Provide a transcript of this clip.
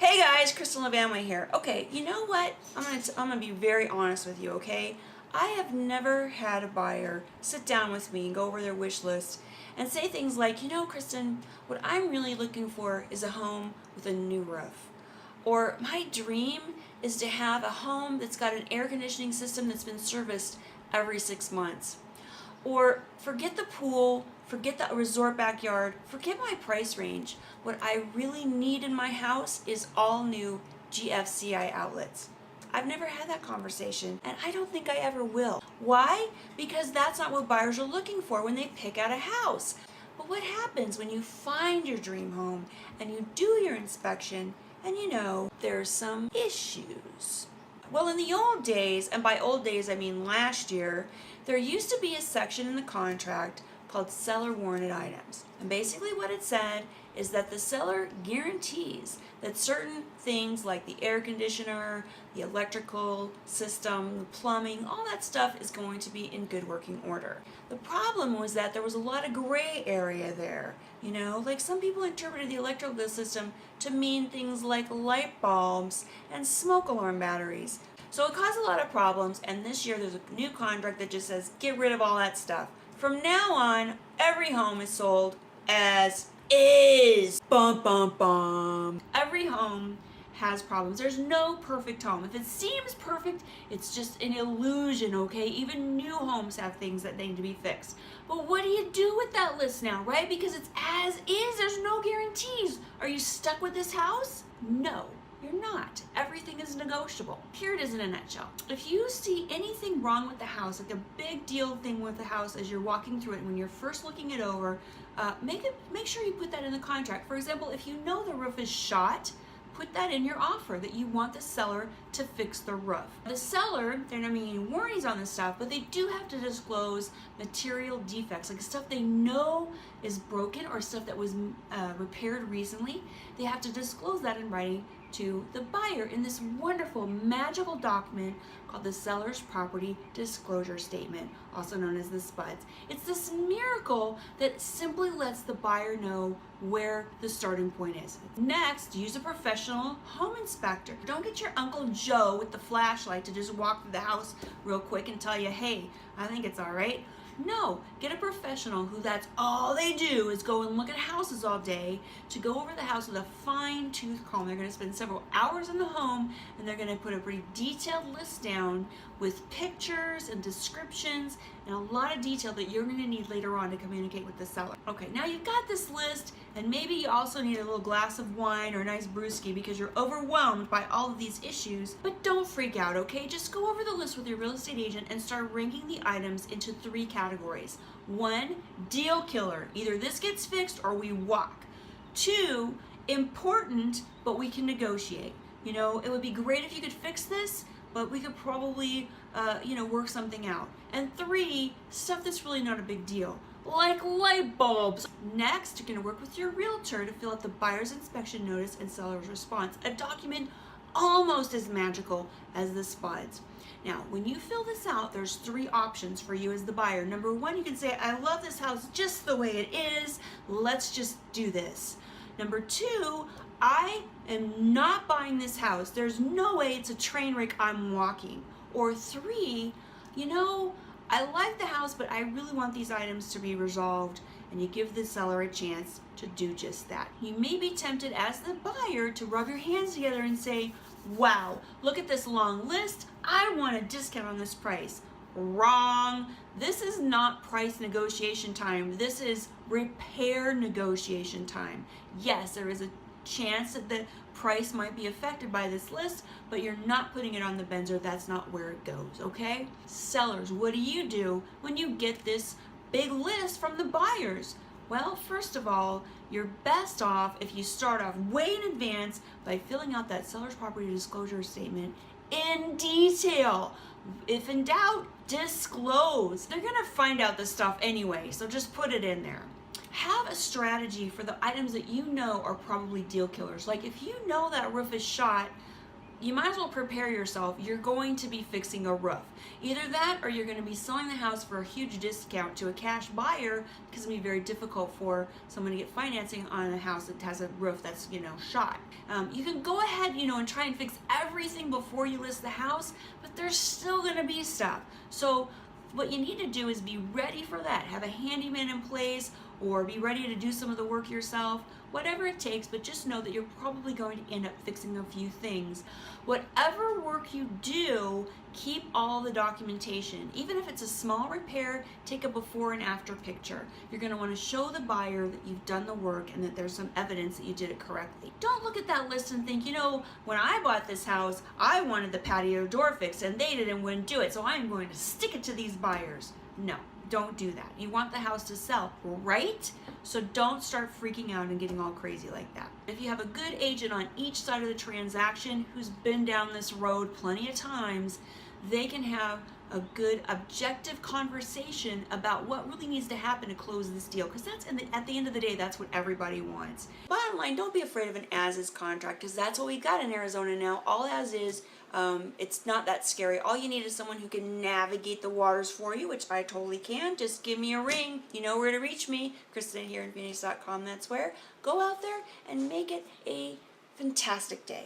Hey guys, Kristin LaVanway here. Okay, you know what? I'm gonna be very honest with you, okay? I have never had a buyer sit down with me and go over their wish list and say things like, you know, Kristin, what I'm really looking for is a home with a new roof. Or my dream is to have a home that's got an air conditioning system that's been serviced every 6 months. Or forget the pool, forget the resort backyard, forget my price range. What I really need in my house is all new GFCI outlets. I've never had that conversation, and I don't think I ever will. Why? Because that's not what buyers are looking for when they pick out a house. But what happens when you find your dream home and you do your inspection and you know there's some issues? Well, in the old days, and by old days I mean last year, there used to be a section in the contract called Cellar warranted items. And basically what it said is that the seller guarantees that certain things like the air conditioner, the electrical system, the plumbing, all that stuff is going to be in good working order. The problem was that there was a lot of gray area there. You know, like some people interpreted the electrical system to mean things like light bulbs and smoke alarm batteries. So it caused a lot of problems, and this year there's a new contract that just says get rid of all that stuff. From now on, every home is sold as is. Bum, bum, bum. Every home has problems. There's no perfect home. If it seems perfect, it's just an illusion, okay? Even new homes have things that need to be fixed. But what do you do with that list now, right? Because it's as is. There's no guarantees. Are you stuck with this house? No. You're not. Everything is negotiable. Here it is in a nutshell. If you see anything wrong with the house, like a big deal thing with the house as you're walking through it, when you're first looking it over, make sure you put that in the contract. For example, if you know the roof is shot, put that in your offer that you want the seller to fix the roof. The seller, they're not making any warranties on this stuff, but they do have to disclose material defects, like stuff they know is broken or stuff that was repaired recently. They have to disclose that in writing to the buyer in this wonderful magical document called the Seller's Property Disclosure Statement, also known as the SPUDS. It's this miracle that simply lets the buyer know where the starting point is. Next, use a professional home inspector. Don't get your Uncle Joe with the flashlight to just walk through the house real quick and tell you, hey, I think it's all right. No, get a professional who that's all they do is go and look at houses all day, to go over the house with a fine-tooth comb. They're going to spend several hours in the home, and they're going to put a pretty detailed list down with pictures and descriptions and a lot of detail that you're going to need later on to communicate with the seller. Okay, now you've got this list, and maybe you also need a little glass of wine or a nice brewski because you're overwhelmed by all of these issues. But don't freak out, okay? Just go over the list with your real estate agent and start ranking the items into 3 categories. 1, deal killer. Either this gets fixed or we walk. 2, important, but we can negotiate. You know, it would be great if you could fix this, but we could probably, work something out. And 3, stuff that's really not a big deal, like light bulbs. Next, you're going to work with your realtor to fill out the buyer's inspection notice and seller's response, a document almost as magical as the SPUDS. Now, when you fill this out, there's 3 options for you as the buyer. Number 1, you can say, I love this house just the way it is. Let's just do this. Number 2, I am not buying this house. There's no way, it's a train wreck, I'm walking. Or 3, you know, I like the house, but I really want these items to be resolved, and you give the seller a chance to do just that. You may be tempted as the buyer to rub your hands together and say, wow, look at this long list. I want a discount on this price. Wrong. This is not price negotiation time. This is repair negotiation time. Yes, there is a chance that the price might be affected by this list, but you're not putting it on the Benzer. That's not where it goes, okay? Sellers, what do you do when you get this big list from the buyers? Well, first of all, you're best off if you start off way in advance by filling out that seller's property disclosure statement in detail. If in doubt, disclose. They're gonna find out this stuff anyway, so just put it in there. Have a strategy for the items that you know are probably deal killers. Like if you know that roof is shot, you might as well prepare yourself. You're going to be fixing a roof. Either that or you're going to be selling the house for a huge discount to a cash buyer because it's going to be very difficult for someone to get financing on a house that has a roof that's, shot. You can go ahead, and try and fix everything before you list the house, but there's still going to be stuff. So what you need to do is be ready for that. Have a handyman in place or be ready to do some of the work yourself, whatever it takes, but just know that you're probably going to end up fixing a few things. Whatever work you do, keep all the documentation. Even if it's a small repair, take a before and after picture. You're going to want to show the buyer that you've done the work and that there's some evidence that you did it correctly. Don't look at that list and think, when I bought this house, I wanted the patio door fixed and they didn't and wouldn't do it, so I'm going to stick it to these buyers. No. Don't do that. You want the house to sell, right? So don't start freaking out and getting all crazy like that. If you have a good agent on each side of the transaction who's been down this road plenty of times, they can have a good objective conversation about what really needs to happen to close this deal, because that's at the end of the day, that's what everybody wants. Bottom line, don't be afraid of an as-is contract, because that's what we got in Arizona now. All as is. It's not that scary. All you need is someone who can navigate the waters for you, which I totally can. Just give me a ring. You know where to reach me. Kristin here in Phoenix.com. That's where. Go out there and make it a fantastic day.